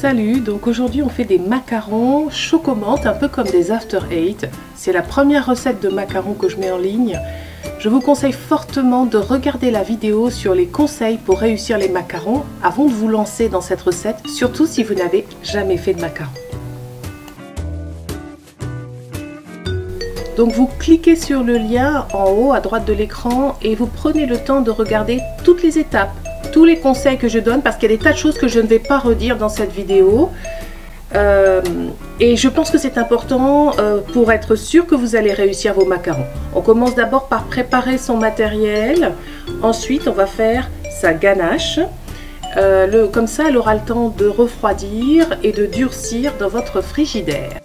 Salut, donc aujourd'hui on fait des macarons chocomante, un peu comme des after eight. C'est la première recette de macarons que je mets en ligne. Je vous conseille fortement de regarder la vidéo sur les conseils pour réussir les macarons avant de vous lancer dans cette recette, surtout si vous n'avez jamais fait de macarons. Donc vous cliquez sur le lien en haut à droite de l'écran et vous prenez le temps de regarder toutes les étapes, tous les conseils que je donne, parce qu'il y a des tas de choses que je ne vais pas redire dans cette vidéo. Et je pense que c'est important pour être sûr que vous allez réussir vos macarons. On commence d'abord par préparer son matériel. Ensuite, on va faire sa ganache. Comme ça, elle aura le temps de refroidir et de durcir dans votre frigidaire.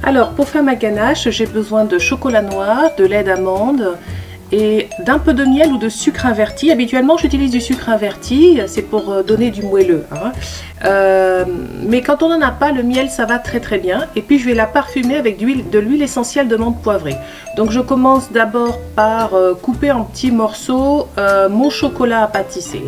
Alors, pour faire ma ganache, j'ai besoin de chocolat noir, de lait d'amande et d'un peu de miel ou de sucre inverti. Habituellement, j'utilise du sucre inverti, c'est pour donner du moelleux. Mais quand on n'en a pas, le miel, ça va très très bien. Et puis, je vais la parfumer avec de l'huile essentielle de menthe poivrée. Donc, je commence d'abord par couper en petits morceaux mon chocolat à pâtisser.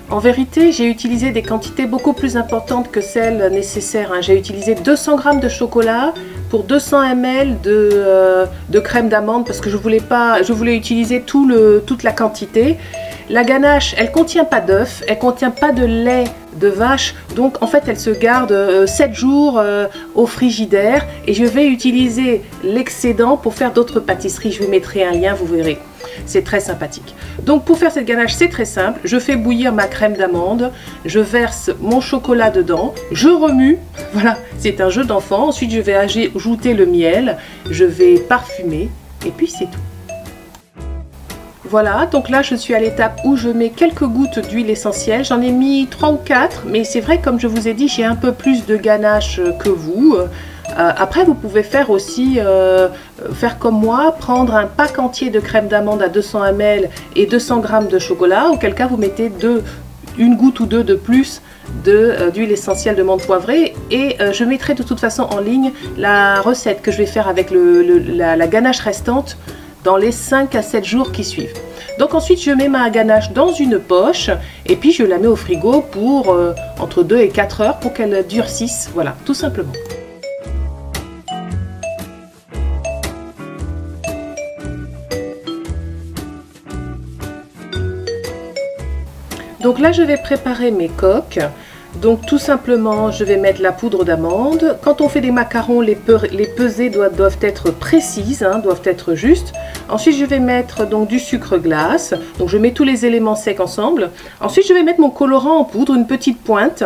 En vérité, j'ai utilisé des quantités beaucoup plus importantes que celles nécessaires. J'ai utilisé 200 g de chocolat pour 200 ml de crème d'amande parce que je voulais utiliser toute la quantité. La ganache, elle ne contient pas d'œufs, elle ne contient pas de lait de vache, donc en fait elle se garde 7 jours au frigidaire et je vais utiliser l'excédent pour faire d'autres pâtisseries. Je vous mettrai un lien, vous verrez. C'est très sympathique. Donc pour faire cette ganache, c'est très simple. Je fais bouillir ma crème d'amande, je verse mon chocolat dedans, je remue. Voilà, c'est un jeu d'enfant. Ensuite, je vais ajouter le miel, je vais parfumer et puis c'est tout. Voilà, donc là je suis à l'étape où je mets quelques gouttes d'huile essentielle. J'en ai mis 3 ou 4, mais c'est vrai, comme je vous ai dit, j'ai un peu plus de ganache que vous. Après, vous pouvez faire aussi, faire comme moi, prendre un pack entier de crème d'amande à 200 ml et 200 g de chocolat, auquel cas vous mettez une goutte ou deux de plus d'huile essentielle de menthe poivrée. Et je mettrai de toute façon en ligne la recette que je vais faire avec la ganache restante dans les 5 à 7 jours qui suivent. Donc ensuite, je mets ma ganache dans une poche et puis je la mets au frigo pour entre 2 et 4 heures pour qu'elle durcisse. Voilà, tout simplement. Donc là, je vais préparer mes coques. Donc tout simplement, je vais mettre la poudre d'amande. Quand on fait des macarons, les pesées doivent être précises, doivent être justes. Ensuite, je vais mettre donc du sucre glace. Donc je mets tous les éléments secs ensemble. Ensuite, je vais mettre mon colorant en poudre, une petite pointe.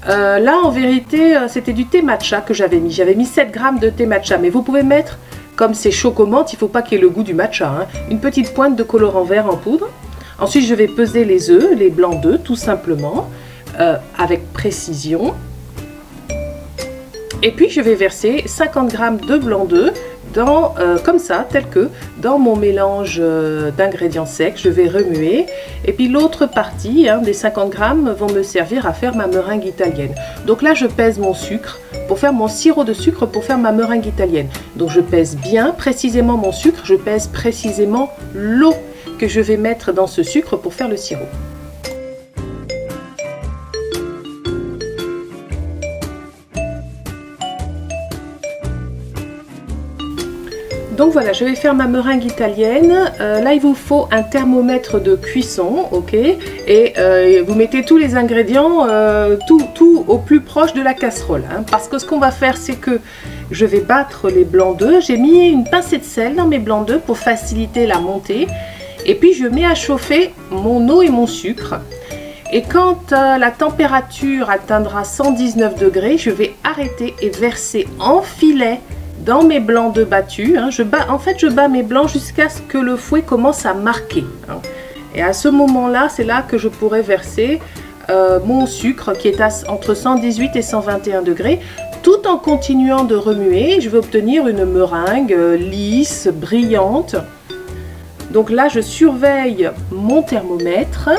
Là, en vérité, c'était du thé matcha que j'avais mis. J'avais mis 7 g de thé matcha. Mais vous pouvez mettre, comme c'est chocomante, il ne faut pas qu'il y ait le goût du matcha, une petite pointe de colorant vert en poudre. Ensuite, je vais peser les œufs, les blancs d'œufs, tout simplement. Avec précision, et puis je vais verser 50 g de blanc d'œuf comme ça, tel que dans mon mélange d'ingrédients secs. Je vais remuer et puis l'autre partie des 50 g vont me servir à faire ma meringue italienne. Donc là je pèse mon sucre pour faire mon sirop de sucre pour faire ma meringue italienne. Donc je pèse bien précisément mon sucre, je pèse précisément l'eau que je vais mettre dans ce sucre pour faire le sirop. Donc voilà, je vais faire ma meringue italienne. Là, il vous faut un thermomètre de cuisson, ok? Et vous mettez tous les ingrédients, tout au plus proche de la casserole. Parce que ce qu'on va faire, c'est que je vais battre les blancs d'œufs. J'ai mis une pincée de sel dans mes blancs d'œufs pour faciliter la montée. Et puis, je mets à chauffer mon eau et mon sucre. Et quand la température atteindra 119 degrés, je vais arrêter et verser en filet dans mes blancs d'œufs battus. Je bats mes blancs jusqu'à ce que le fouet commence à marquer. Et à ce moment-là, c'est là que je pourrais verser mon sucre qui est entre 118 et 121 degrés, tout en continuant de remuer. Je vais obtenir une meringue lisse, brillante. Donc là, je surveille mon thermomètre.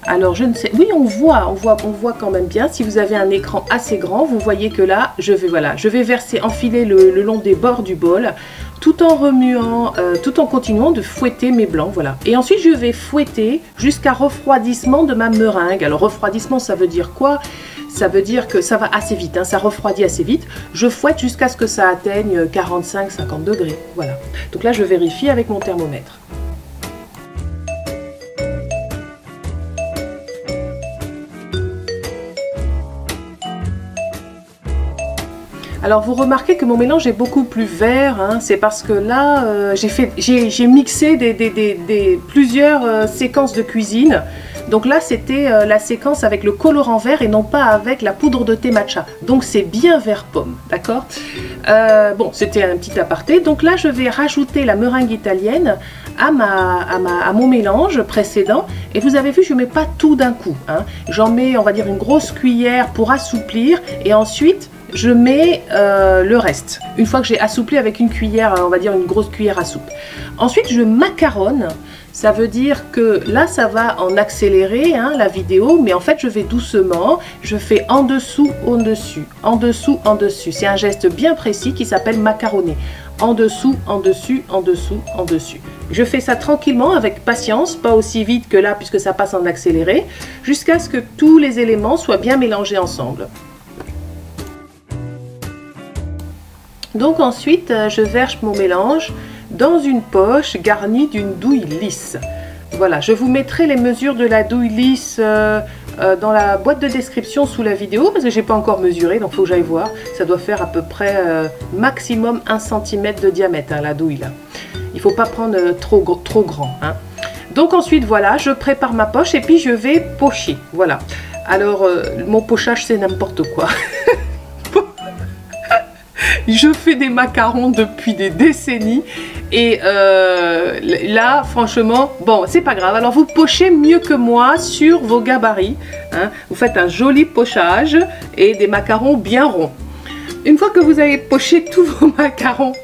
Alors je ne sais, oui on voit quand même bien. Si vous avez un écran assez grand, vous voyez que là, je vais verser, enfiler le long des bords du bol, tout en remuant, tout en continuant de fouetter mes blancs, voilà. Et ensuite je vais fouetter jusqu'à refroidissement de ma meringue. Alors refroidissement, ça veut dire quoi? Ça veut dire que ça va assez vite, hein, ça refroidit assez vite. Je fouette jusqu'à ce que ça atteigne 45-50 degrés, voilà. Donc là je vérifie avec mon thermomètre. Alors vous remarquez que mon mélange est beaucoup plus vert, hein, c'est parce que là j'ai mixé plusieurs séquences de cuisine. Donc là c'était la séquence avec le colorant vert et non pas avec la poudre de thé matcha. Donc c'est bien vert pomme, d'accord? Bon, c'était un petit aparté. Donc là je vais rajouter la meringue italienne à mon mélange précédent. Et vous avez vu, je ne mets pas tout d'un coup, hein. J'en mets, on va dire, une grosse cuillère pour assouplir et ensuite je mets le reste. Une fois que j'ai assoupli avec une cuillère, on va dire une grosse cuillère à soupe. Ensuite, je macaronne. Ça veut dire que là, ça va en accélérer, hein, la vidéo, mais en fait, je vais doucement. Je fais en dessous, au-dessus, en dessous, en dessus. C'est un geste bien précis qui s'appelle macaronner. En dessous, en dessus, en dessous, en dessus. Je fais ça tranquillement, avec patience, pas aussi vite que là, puisque ça passe en accéléré, jusqu'à ce que tous les éléments soient bien mélangés ensemble. Donc ensuite, je verse mon mélange dans une poche garnie d'une douille lisse. Voilà, je vous mettrai les mesures de la douille lisse dans la boîte de description sous la vidéo, parce que j'ai pas encore mesuré, donc il faut que j'aille voir. Ça doit faire à peu près maximum 1 cm de diamètre, hein, la douille là. Il faut pas prendre trop grand, hein. Donc ensuite, voilà, je prépare ma poche et puis je vais pocher. Voilà. Alors, mon pochage, c'est n'importe quoi. Je fais des macarons depuis des décennies et là, franchement, bon, c'est pas grave. Alors, vous pochez mieux que moi sur vos gabarits, hein. Vous faites un joli pochage et des macarons bien ronds. Une fois que vous avez poché tous vos macarons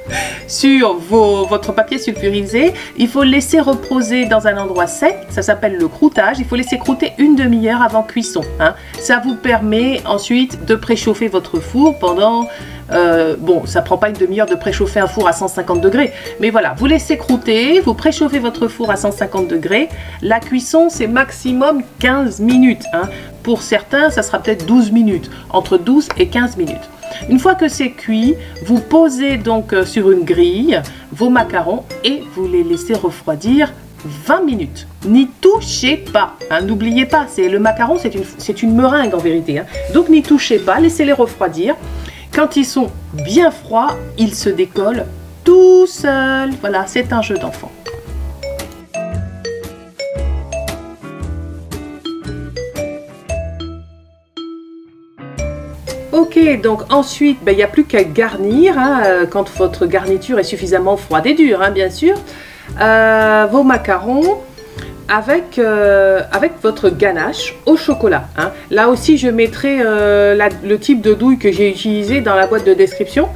sur votre papier sulfurisé, il faut le laisser reposer dans un endroit sec, ça s'appelle le croûtage. Il faut laisser croûter une demi-heure avant cuisson, hein. Ça vous permet ensuite de préchauffer votre four pendant... bon, ça prend pas une demi-heure de préchauffer un four à 150 degrés, mais voilà, vous laissez croûter, vous préchauffez votre four à 150 degrés. La cuisson, c'est maximum 15 minutes, hein. Pour certains, ça sera peut-être 12 minutes, entre 12 et 15 minutes. Une fois que c'est cuit, vous posez donc sur une grille vos macarons et vous les laissez refroidir 20 minutes. N'y touchez pas, hein, n'oubliez pas, le macaron, c'est une meringue en vérité, hein. Donc n'y touchez pas, laissez-les refroidir. Quand ils sont bien froids, ils se décollent tout seuls. Voilà, c'est un jeu d'enfant. Ok, donc ensuite, il n'y a plus qu'à garnir, hein, quand votre garniture est suffisamment froide et dure, hein, bien sûr, vos macarons avec votre ganache au chocolat, hein. Là aussi, je mettrai le type de douille que j'ai utilisé dans la boîte de description.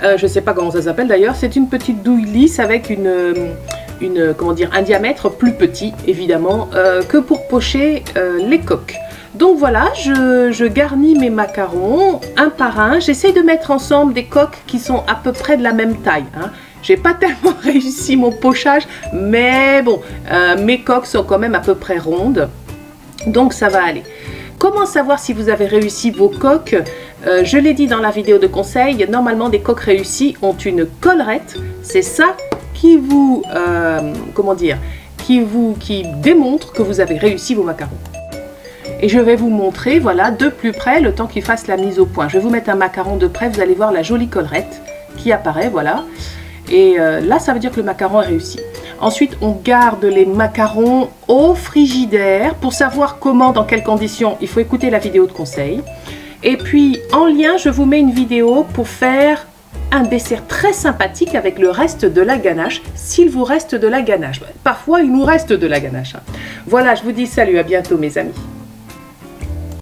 Je ne sais pas comment ça s'appelle d'ailleurs. C'est une petite douille lisse avec comment dire, un diamètre plus petit, évidemment, que pour pocher les coques. Donc voilà, je garnis mes macarons un par un. J'essaie de mettre ensemble des coques qui sont à peu près de la même taille, hein. J'ai pas tellement réussi mon pochage, mais bon, mes coques sont quand même à peu près rondes, donc ça va aller. Comment savoir si vous avez réussi vos coques? Je l'ai dit dans la vidéo de conseil, normalement des coques réussies ont une collerette. C'est ça qui vous, comment dire, qui démontre que vous avez réussi vos macarons. Et je vais vous montrer, voilà, de plus près, le temps qu'il fasse la mise au point. Je vais vous mettre un macaron de près, vous allez voir la jolie collerette qui apparaît, voilà. Et là, ça veut dire que le macaron est réussi. Ensuite, on garde les macarons au frigidaire. Pour savoir comment, dans quelles conditions, il faut écouter la vidéo de conseil. Et puis, en lien, je vous mets une vidéo pour faire un dessert très sympathique avec le reste de la ganache, s'il vous reste de la ganache. Parfois, il nous reste de la ganache, hein. Voilà, je vous dis salut, à bientôt mes amis.